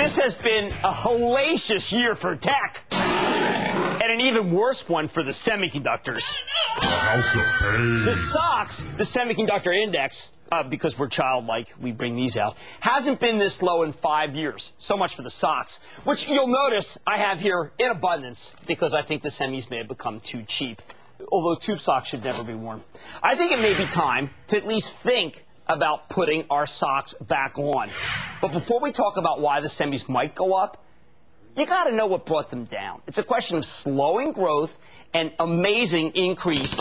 This has been a hellacious year for tech, and an even worse one for the semiconductors. The SOX, the Semiconductor Index, because we're childlike, we bring these out, hasn't been this low in 5 years. So much for the SOX, which you'll notice I have here in abundance because I think the semis may have become too cheap, although tube socks should never be worn. I think it may be time to at least think about putting our socks back on. But before we talk about why the semis might go up, you got to know what brought them down. It's a question of slowing growth and amazing increased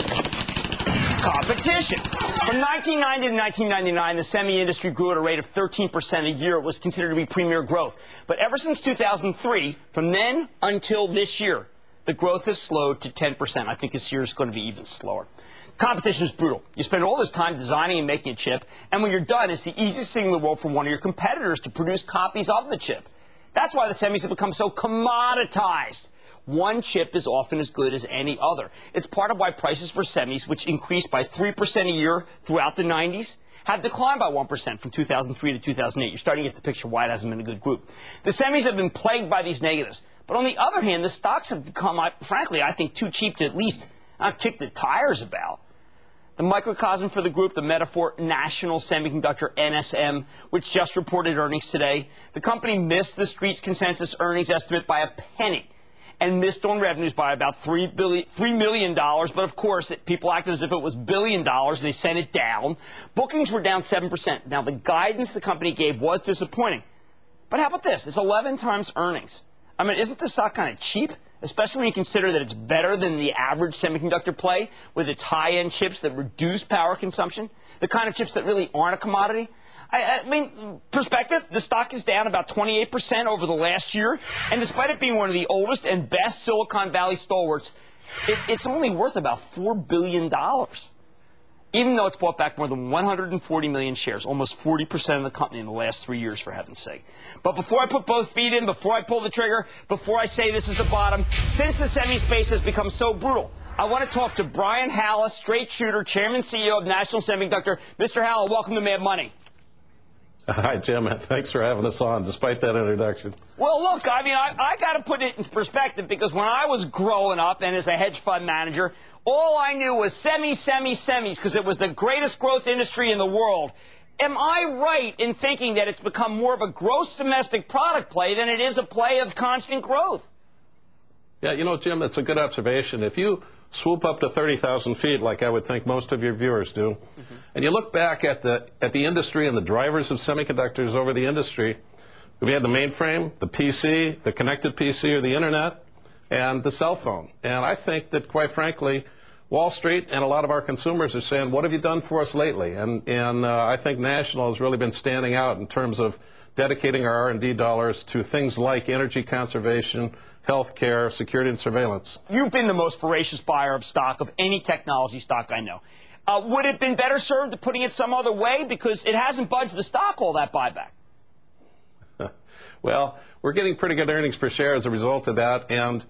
competition. From 1990 to 1999, the semi industry grew at a rate of 13% a year. It was considered to be premier growth. But ever since 2003, from then until this year, the growth has slowed to 10%. I think this year is going to be even slower. Competition is brutal. You spend all this time designing and making a chip, and when you're done, it's the easiest thing in the world for one of your competitors to produce copies of the chip. That's why the semis have become so commoditized. One chip is often as good as any other. It's part of why prices for semis, which increased by 3% a year throughout the 90s, have declined by 1% from 2003 to 2008. You're starting to get the picture why it hasn't been a good group. The semis have been plagued by these negatives. But on the other hand, the stocks have become, frankly, I think, too cheap to at least not kick the tires about. The microcosm for the group, the metaphor National Semiconductor, NSM, which just reported earnings today. The company missed the street's consensus earnings estimate by a penny and missed on revenues by about $3 million. But, of course, people acted as if it was $1 billion, and they sent it down. Bookings were down 7%. Now, the guidance the company gave was disappointing. But how about this? It's 11 times earnings. I mean, isn't the stock kind of cheap? Especially when you consider that it's better than the average semiconductor play with its high-end chips that reduce power consumption, the kind of chips that really aren't a commodity. I mean, perspective, the stock is down about 28% over the last year, and despite it being one of the oldest and best Silicon Valley stalwarts, it's only worth about $4 billion, even though it's bought back more than 140 million shares, almost 40% of the company in the last 3 years, for heaven's sake. But before I put both feet in, before I pull the trigger, before I say this is the bottom, since the semi space has become so brutal, I want to talk to Brian Halla, straight shooter, chairman and CEO of National Semiconductor. Mr. Halla, welcome to Mad Money. Hi, Jim. Thanks for having us on, despite that introduction. Well, look, I mean, I got to put it in perspective, because when I was growing up and as a hedge fund manager, all I knew was semis, because it was the greatest growth industry in the world. Am I right in thinking that it's become more of a gross domestic product play than it is a play of constant growth? Yeah, you know, Jim, that's a good observation. If you swoop up to 30,000 feet, like I would think most of your viewers do, and you look back at the industry and the drivers of semiconductors over the industry, we had the mainframe, the PC, the connected PC or the internet, and the cell phone. And I think that, quite frankly, Wall Street and a lot of our consumers are saying, what have you done for us lately? And I think National has really been standing out in terms of dedicating our R&D dollars to things like energy conservation, health care, security, and surveillance. You've been the most voracious buyer of stock of any technology stock I know. Would it have been better served to putting it some other way? Because it hasn't budged the stock, all that buyback. Well, we're getting pretty good earnings per share as a result of that. And,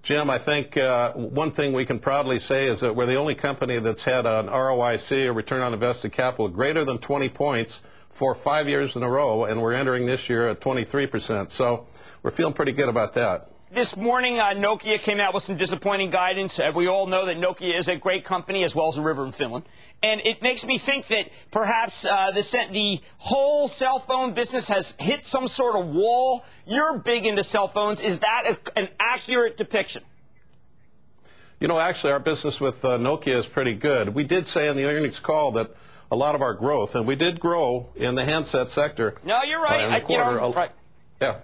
Jim, I think one thing we can proudly say is that we're the only company that's had an ROIC, or return on invested capital, greater than 20 points for 5 years in a row, and we're entering this year at 23%. So we're feeling pretty good about that. This morning, Nokia came out with some disappointing guidance. We all know that Nokia is a great company, as well as a river in Finland. And it makes me think that perhaps the whole cell phone business has hit some sort of wall. You're big into cell phones. Is that an accurate depiction? You know, actually, our business with Nokia is pretty good. We did say in the earnings call that a lot of our growth, and we did grow in the handset sector. No, you're right. Right. Yeah.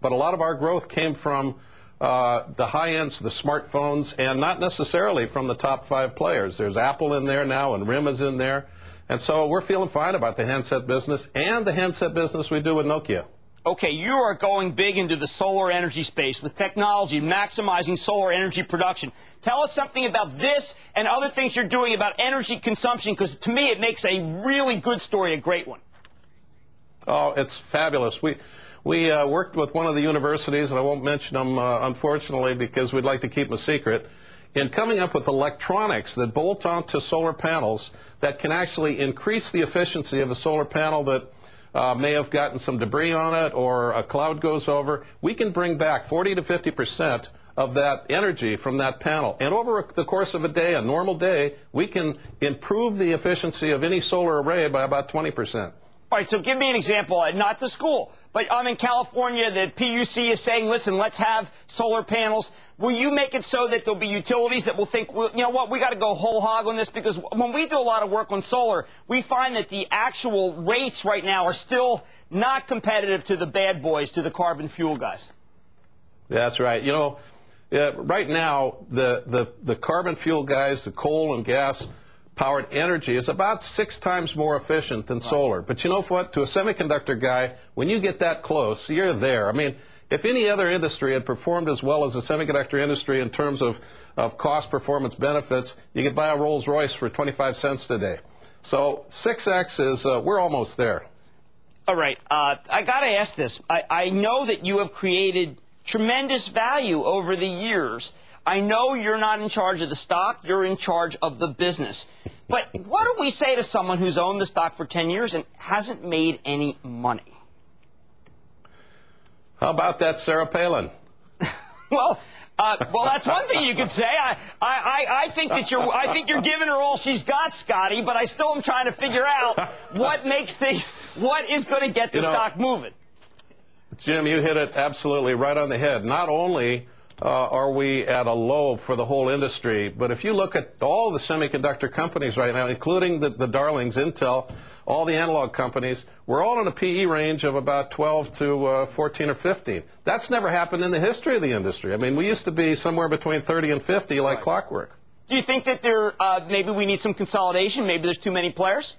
But a lot of our growth came from the high ends, the smartphones, and not necessarily from the top 5 players. There's Apple in there now, and RIM is in there. And so we're feeling fine about the handset business and the handset business we do with Nokia. Okay, you are going big into the solar energy space with technology, maximizing solar energy production. Tell us something about this and other things you're doing about energy consumption, because to me it makes a really good story a great one. Oh, it's fabulous. We worked with one of the universities, and I won't mention them, unfortunately, because we'd like to keep them a secret, in coming up with electronics that bolt onto solar panels that can actually increase the efficiency of a solar panel that may have gotten some debris on it, or a cloud goes over, we can bring back 40 to 50% of that energy from that panel. And over the course of a day, a normal day, we can improve the efficiency of any solar array by about 20%. All right, so give me an example, not the school, but I'm in California, the PUC is saying, listen, let's have solar panels. Will you make it so that there'll be utilities that will think, well, you know what, we got to go whole hog on this? Because when we do a lot of work on solar, we find that the actual rates right now are still not competitive to the bad boys, to the carbon fuel guys. That's right. You know, right now, the carbon fuel guys, the coal and gas powered energy is about 6 times more efficient than solar. But you know what? To a semiconductor guy, when you get that close, you're there. I mean, if any other industry had performed as well as the semiconductor industry in terms of cost, performance, benefits, you could buy a Rolls Royce for 25 cents today. So 6X is, we're almost there. All right. I got to ask this. I know that you have created tremendous value over the years. I know you're not in charge of the stock, you're in charge of the business. But what do we say to someone who's owned the stock for 10 years and hasn't made any money? How about that, Sarah Palin? Well, that's one thing you could say. I think that you're giving her all she's got, Scotty, but I still am trying to figure out what is going to get the stock moving. Jim, you hit it absolutely right on the head. Not only are we at a low for the whole industry, but if you look at all the semiconductor companies right now, including the darlings, Intel, all the analog companies, we're all in a PE range of about 12 to 14 or 15. That's never happened in the history of the industry. I mean, we used to be somewhere between 30 and 50 like clockwork. Do you think that maybe we need some consolidation? Maybe there's too many players?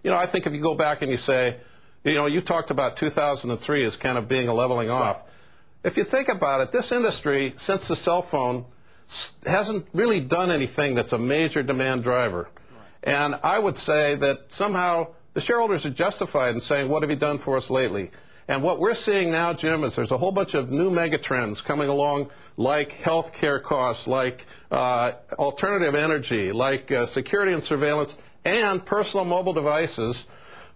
You know, I think if you go back and you say, you know, you talked about 2003 as kind of being a leveling off. If you think about it, this industry, since the cell phone, hasn't really done anything that's a major demand driver. And I would say that somehow the shareholders are justified in saying, what have you done for us lately? And what we're seeing now, Jim, is there's a whole bunch of new megatrends coming along, like healthcare costs, like alternative energy, like security and surveillance, and personal mobile devices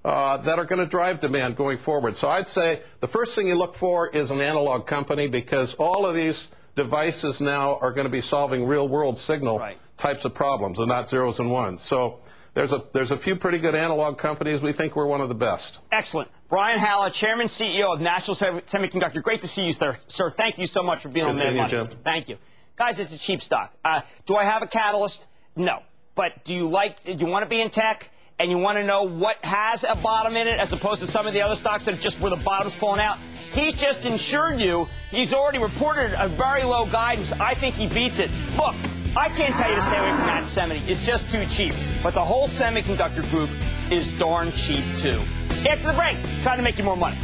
that are going to drive demand going forward. So I'd say the first thing you look for is an analog company, because all of these devices now are going to be solving real-world signal types of problems and not zeros and ones. So there's a few pretty good analog companies. We think we're one of the best. Excellent. Brian Halla, Chairman, CEO of National Semiconductor. Great to see you, sir. Thank you so much for being on Mad Money. Jim. Thank you. Guys, it's a cheap stock. Do I have a catalyst? No. But do you want to be in tech? And you want to know what has a bottom in it as opposed to some of the other stocks that are just where the bottom's falling out? He's just insured you. He's already reported a very low guidance. I think he beats it. Look, I can't tell you to stay away from that Semi. It's just too cheap. But the whole semiconductor group is darn cheap, too. After the break, trying to make you more money.